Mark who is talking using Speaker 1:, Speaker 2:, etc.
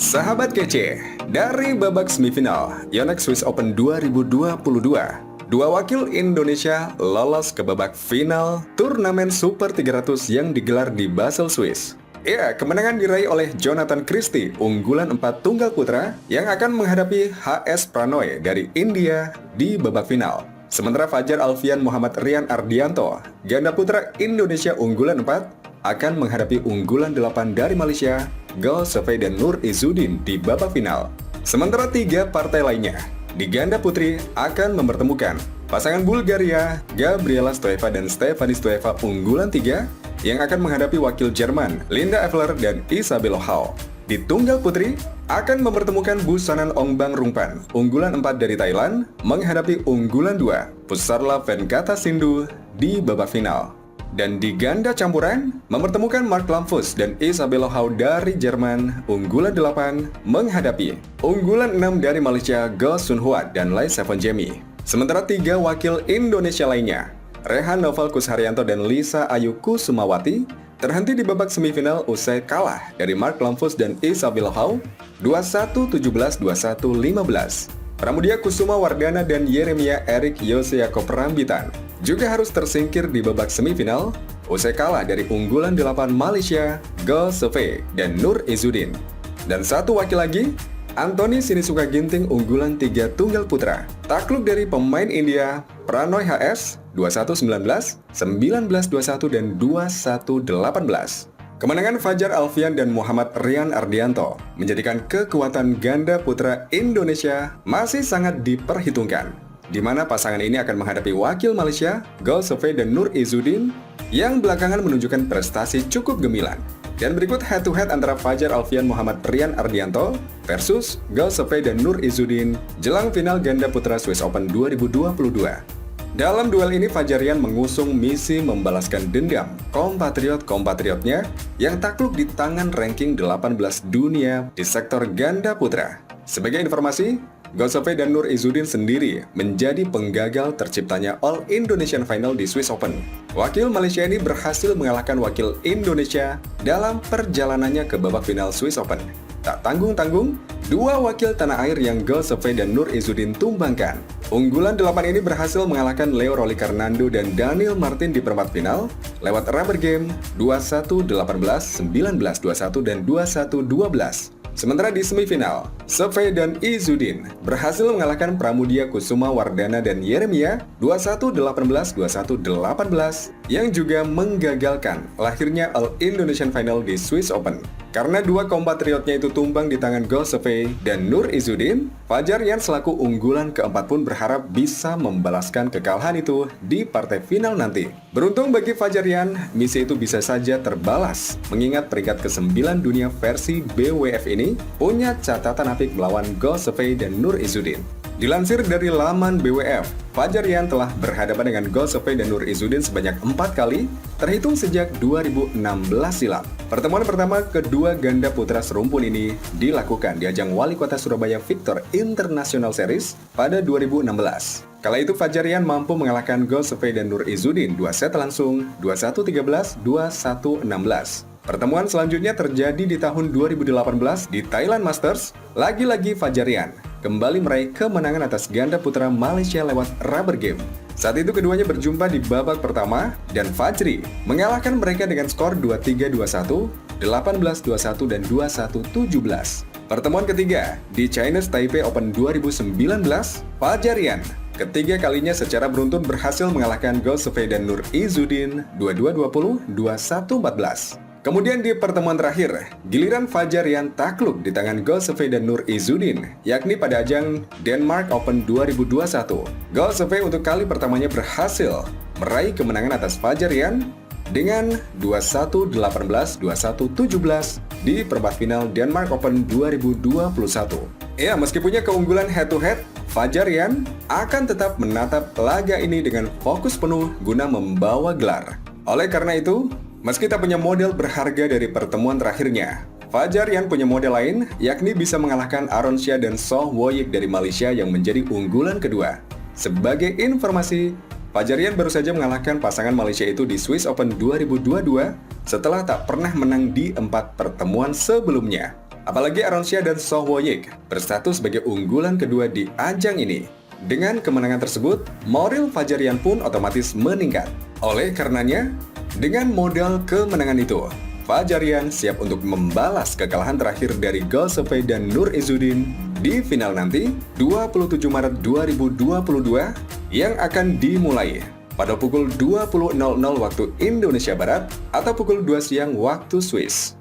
Speaker 1: Sahabat kece, dari babak semifinal Yonex Swiss Open 2022, dua wakil Indonesia lolos ke babak final turnamen Super 300 yang digelar di Basel, Swiss. Ya, kemenangan diraih oleh Jonathan Christie, unggulan 4 tunggal putra yang akan menghadapi HS Pranoy dari India di babak final. Sementara Fajar Alfian Muhammad Rian Ardianto, ganda putra Indonesia unggulan 4, akan menghadapi unggulan 8 dari Malaysia, Gaël Sefei dan Nour Izzuddin di babak final. Sementara 3 partai lainnya di ganda putri akan mempertemukan pasangan Bulgaria, Gabriela Stoeva dan Stefanie Stoeva unggulan 3 yang akan menghadapi wakil Jerman, Linda Evler dan Isabelle Hao. Di tunggal putri akan mempertemukan Busanan Ongbang Rungpan, unggulan 4 dari Thailand, menghadapi unggulan 2, Pusarla Venkata Sindhu di babak final. Dan di ganda campuran, mempertemukan Mark Lampus dan Isabelle Hao dari Jerman, unggulan 8, menghadapi unggulan 6 dari Malaysia, Go Sun Huat dan Lai Sevon Jemi. Sementara 3 wakil Indonesia lainnya, Rehan Noval Kusharyanto dan Lisa Ayu Kusumawati, terhenti di babak semifinal usai kalah dari Mark Lampus dan Isabelle Hao 21-17, 21-15. Pramudia Kusuma Wardana dan Yeremia Erik Yose Yakob Rambitan juga harus tersingkir di babak semifinal usai kalah dari unggulan 8 Malaysia, Gaël Sefei dan Nour Izzuddin. Dan satu wakil lagi, Anthony Sinisuka Ginting unggulan 3 tunggal putra, takluk dari pemain India Pranoy HS 21-19, 19-21 dan 21-18. Kemenangan Fajar Alfian dan Muhammad Rian Ardianto menjadikan kekuatan ganda putra Indonesia masih sangat diperhitungkan, di mana pasangan ini akan menghadapi wakil Malaysia, Gaël Sefei dan Nour Izzuddin, yang belakangan menunjukkan prestasi cukup gemilang. Dan berikut head-to-head antara Fajar Alfian Muhammad Rian Ardianto versus Gaël Sefei dan Nour Izzuddin jelang final ganda putra Swiss Open 2022. Dalam duel ini, Fajar Rian mengusung misi membalaskan dendam kompatriot-kompatriotnya yang takluk di tangan ranking 18 dunia di sektor ganda putra. Sebagai informasi, Gaël Sefei dan Nour Izzuddin sendiri menjadi penggagal terciptanya All Indonesian Final di Swiss Open. Wakil Malaysia ini berhasil mengalahkan wakil Indonesia dalam perjalanannya ke babak final Swiss Open. Tak tanggung-tanggung, 2 wakil tanah air yang Gaël Sefei dan Nour Izzuddin tumbangkan. Unggulan 8 ini berhasil mengalahkan Leo Rolicarnando dan Daniel Martin di perempat final lewat rubber game 21-18, 19-21 dan 21-12. Sementara di semifinal, Sefei dan Izzuddin berhasil mengalahkan Pramudia Kusuma Wardana dan Yeremia 21-18, 21-18 yang juga menggagalkan lahirnya All Indonesian Final di Swiss Open. Karena 2 kompatriotnya itu tumbang di tangan Gaël Sefei dan Nour Izzuddin, Fajar Rian selaku unggulan keempat pun berharap bisa membalaskan kekalahan itu di partai final nanti. Beruntung bagi Fajar Rian, misi itu bisa saja terbalas, mengingat peringkat ke-9 dunia versi BWF ini punya catatan apik melawan Gaël Sefei dan Nour Izzuddin. Dilansir dari laman BWF, Fajar Rian telah berhadapan dengan Gaël Sefei dan Nour Izzuddin sebanyak 4 kali, terhitung sejak 2016 silam. Pertemuan pertama kedua ganda putra serumpun ini dilakukan di ajang Wali Kota Surabaya Victor International Series pada 2016. Kala itu Fajar Rian mampu mengalahkan Gaël Sefei dan Nour Izzuddin 2 set langsung, 21-13, 21-16. Pertemuan selanjutnya terjadi di tahun 2018 di Thailand Masters. Lagi-lagi Fajar Rian kembali meraih kemenangan atas ganda putra Malaysia lewat rubber game. Saat itu keduanya berjumpa di babak pertama dan Fajri mengalahkan mereka dengan skor 23-21, 18-21 dan 21-17. Pertemuan ketiga di Chinese Taipei Open 2019, Fajar Rian ketiga kalinya secara beruntun berhasil mengalahkan Gaël Sefei dan Nour Izzuddin 22-20, 21-14. Kemudian di pertemuan terakhir, giliran Fajar Rian takluk di tangan Gaël Sefei dan Nour Izzuddin, yakni pada ajang Denmark Open 2021. Gaël Sefei untuk kali pertamanya berhasil meraih kemenangan atas Fajar Rian dengan 21-18, 21-17 di perempat final Denmark Open 2021. Ya, meski punya keunggulan head-to-head, Fajar Rian akan tetap menatap laga ini dengan fokus penuh guna membawa gelar. Oleh karena itu, meski tak punya model berharga dari pertemuan terakhirnya, Fajar Rian punya model lain, yakni bisa mengalahkan Aaron Shea dan Soh Woyik dari Malaysia yang menjadi unggulan kedua. Sebagai informasi, Fajar Rian baru saja mengalahkan pasangan Malaysia itu di Swiss Open 2022 setelah tak pernah menang di 4 pertemuan sebelumnya. Apalagi Aronsya dan Soh Woyik berstatus sebagai unggulan kedua di ajang ini. Dengan kemenangan tersebut, moral Fajarian pun otomatis meningkat. Oleh karenanya, dengan modal kemenangan itu, Fajarian siap untuk membalas kekalahan terakhir dari Golsefei dan Nur Izzuddin di final nanti 27 Maret 2022 yang akan dimulai pada pukul 20.00 waktu Indonesia Barat atau pukul 2 siang waktu Swiss.